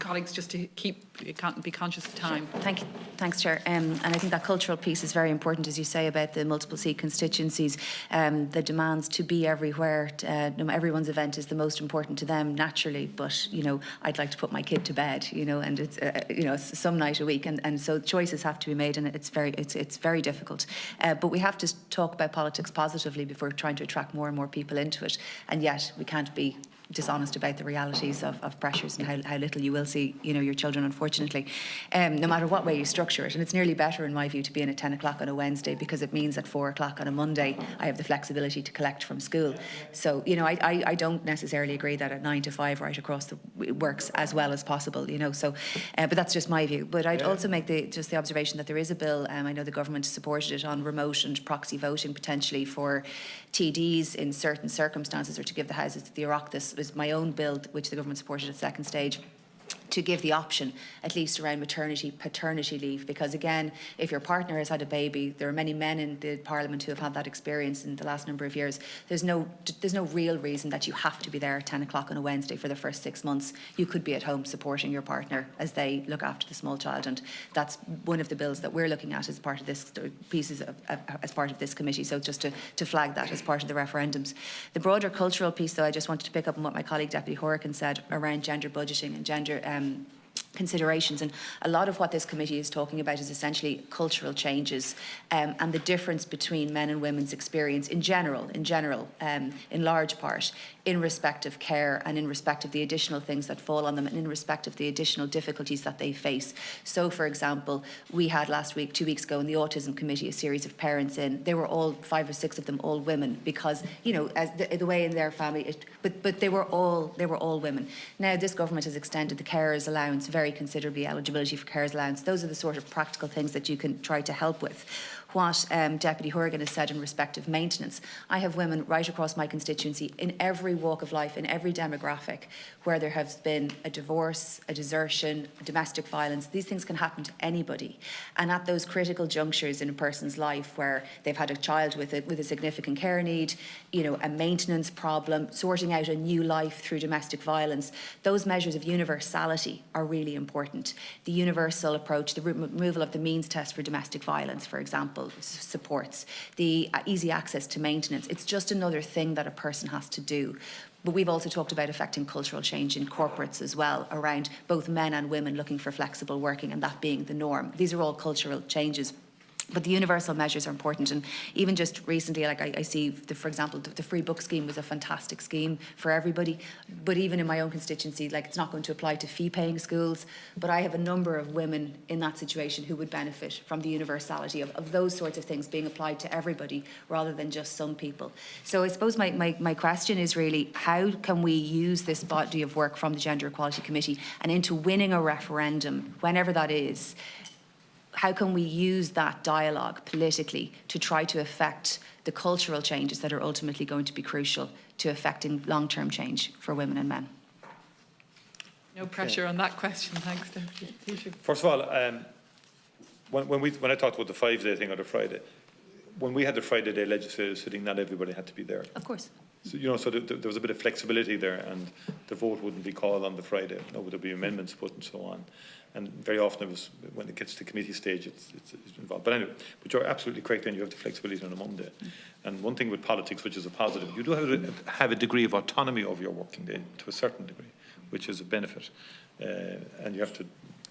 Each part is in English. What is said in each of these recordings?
colleagues, just to be conscious of time. Sure. Thank you. Thanks, Chair. And I think that cultural piece is very important, as you say, about the multiple seat constituencies. The demands to be everywhere. Everyone's event is the most important to them, naturally. But I'd like to put my kid to bed. And it's some night a week, and so choices have to be made, and it's very difficult. But we have to talk about politics positively before trying to attract more and more people into it. And yet we can't be dishonest about the realities of pressures and how little you will see, your children, unfortunately, no matter what way you structure it. And it's nearly better, in my view, to be in at 10 o'clock on a Wednesday, because it means at 4 o'clock on a Monday, I have the flexibility to collect from school. So, I don't necessarily agree that at 9 to 5 right across it works as well as possible, so, but that's just my view. But I'd also make the observation that there is a bill, I know the government supported it, on remote and proxy voting potentially for TDs in certain circumstances, or to give the houses the Oireachtas. Was my own bill, which the government supported at second stage, to give the option, at least around maternity, paternity leave, because again, if your partner has had a baby, there are many men in the Parliament who have had that experience in the last number of years. There's no real reason that you have to be there at 10 o'clock on a Wednesday for the first 6 months. You could be at home supporting your partner as they look after the small child, and that's one of the bills that we're looking at as part of this as part of this committee. So just to flag that as part of the referendums. The broader cultural piece, though, I just wanted to pick up on what my colleague Deputy Horkin said around gender budgeting and gender considerations, and a lot of what this committee is talking about is essentially cultural changes, and the difference between men and women's experience in general, in large part, in respect of care and in respect of the additional things that fall on them and in respect of the additional difficulties that they face. So, for example, we had last week, 2 weeks ago, in the Autism Committee, a series of parents in. They were all, 5 or 6 of them, all women, because, as the way in their family, but they were all women. Now, this government has extended the carers allowance very considerably, eligibility for carers allowance. Those are the sort of practical things that you can try to help with. What Deputy Horgan has said in respect of maintenance. I have women right across my constituency in every walk of life, in every demographic, where there has been a divorce, a desertion, domestic violence. These things can happen to anybody. And at those critical junctures in a person's life where they've had a child with a significant care need, a maintenance problem, sorting out a new life through domestic violence, those measures of universality are really important. The universal approach, the removal of the means test for domestic violence, for example, supports the easy access to maintenance. It's just another thing that a person has to do. But we've also talked about affecting cultural change in corporates as well, around both men and women looking for flexible working and that being the norm. These are all cultural changes. But the universal measures are important, and even just recently, like I see, for example, the free book scheme was a fantastic scheme for everybody. But even in my own constituency, it's not going to apply to fee-paying schools. But I have a number of women in that situation who would benefit from the universality of those sorts of things being applied to everybody rather than just some people. So I suppose my question is really, how can we use this body of work from the Gender Equality Committee and into winning a referendum, whenever that is? How can we use that dialogue politically to try to affect the cultural changes that are ultimately going to be crucial to affecting long-term change for women and men? No pressure on that question. Thanks, Deputy Taoiseach. First of all, when I talked about the 5-day thing or the Friday, when we had the Friday day legislative sitting, not everybody had to be there. Of course. So, so there was a bit of flexibility there, and the vote wouldn't be called on the Friday. No, there'd be amendments put and so on. And very often, when it gets to committee stage, it's involved. But anyway, but you're absolutely correct, and you have the flexibility on a Monday. And one thing with politics, which is a positive, you do have a degree of autonomy over your working day to a certain degree, which is a benefit. And you have to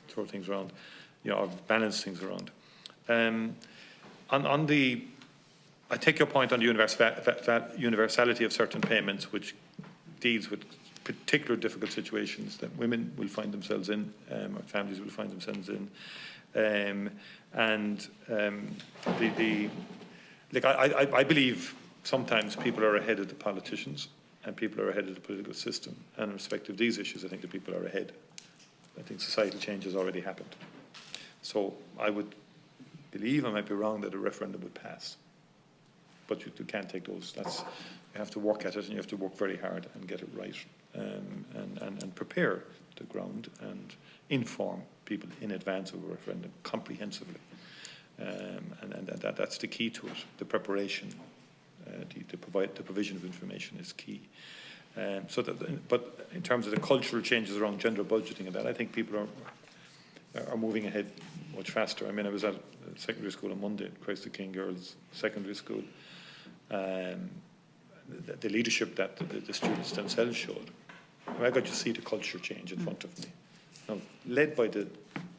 throw things around, or balance things around. I take your point on the universality of certain payments, which deals with particular difficult situations that women will find themselves in, or families will find themselves in. I believe sometimes people are ahead of the politicians and people are ahead of the political system. And in respect of these issues, I think the people are ahead. I think societal change has already happened. So I would believe, I might be wrong, that a referendum would pass. But you can't take those. You have to work at it, and you have to work very hard and get it right, and prepare the ground and inform people in advance of a referendum comprehensively. And that's the key to it. The preparation, the provision of information is key. But in terms of the cultural changes around gender budgeting and that, I think people are moving ahead much faster. I mean, I was at secondary school on Monday, Christ the King Girls Secondary School. The leadership that the students themselves showed. I got to see the culture change in front of me. Now, led by the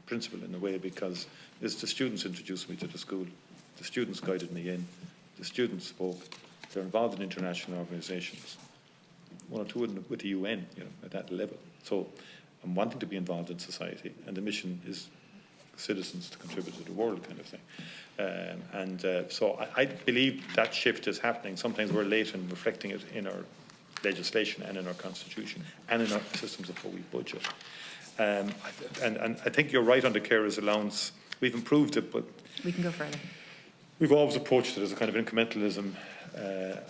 principal in a way, because it's the students introduced me to the school. The students guided me in. The students spoke. They're involved in international organisations. One or two with the UN, at that level. So I'm wanting to be involved in society, and the mission is citizens to contribute to the world, kind of thing. So I believe that shift is happening. Sometimes we're late in reflecting it in our legislation and in our constitution and in our systems of how we budget. And I think you're right on the carers allowance. We've improved it, but we can go further. We've always approached it as a kind of incrementalism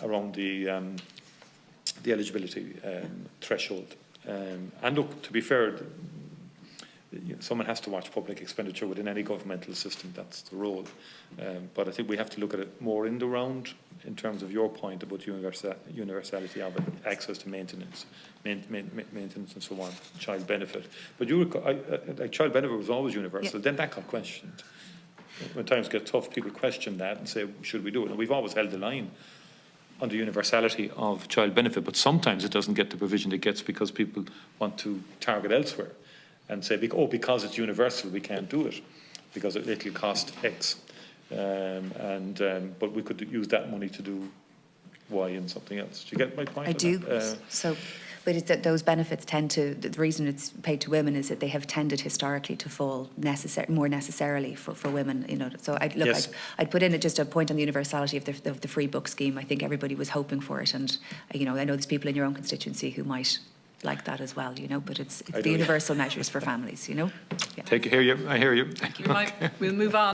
around the eligibility threshold. And look, to be fair, someone has to watch public expenditure within any governmental system. That's the role. But I think we have to look at it more in the round in terms of your point about universality of it, access to maintenance and so on, child benefit. But like child benefit was always universal. Yeah. Then that got questioned. When times get tough, people question that and say, should we do it? And we've always held the line on the universality of child benefit, but sometimes it doesn't get the provision it gets because people want to target elsewhere and say, oh, because it's universal, we can't do it, because it'll cost X. But we could use that money to do Y and something else. Do you get my point? I do. But it's that those benefits tend to, the reason it's paid to women is that they have tended historically to fall more necessarily for women, So I'd put in just a point on the universality of the free book scheme. I think everybody was hoping for it, and I know there's people in your own constituency who might like that as well, but it's the universal measures for families, Yeah. I hear you. We'll move on.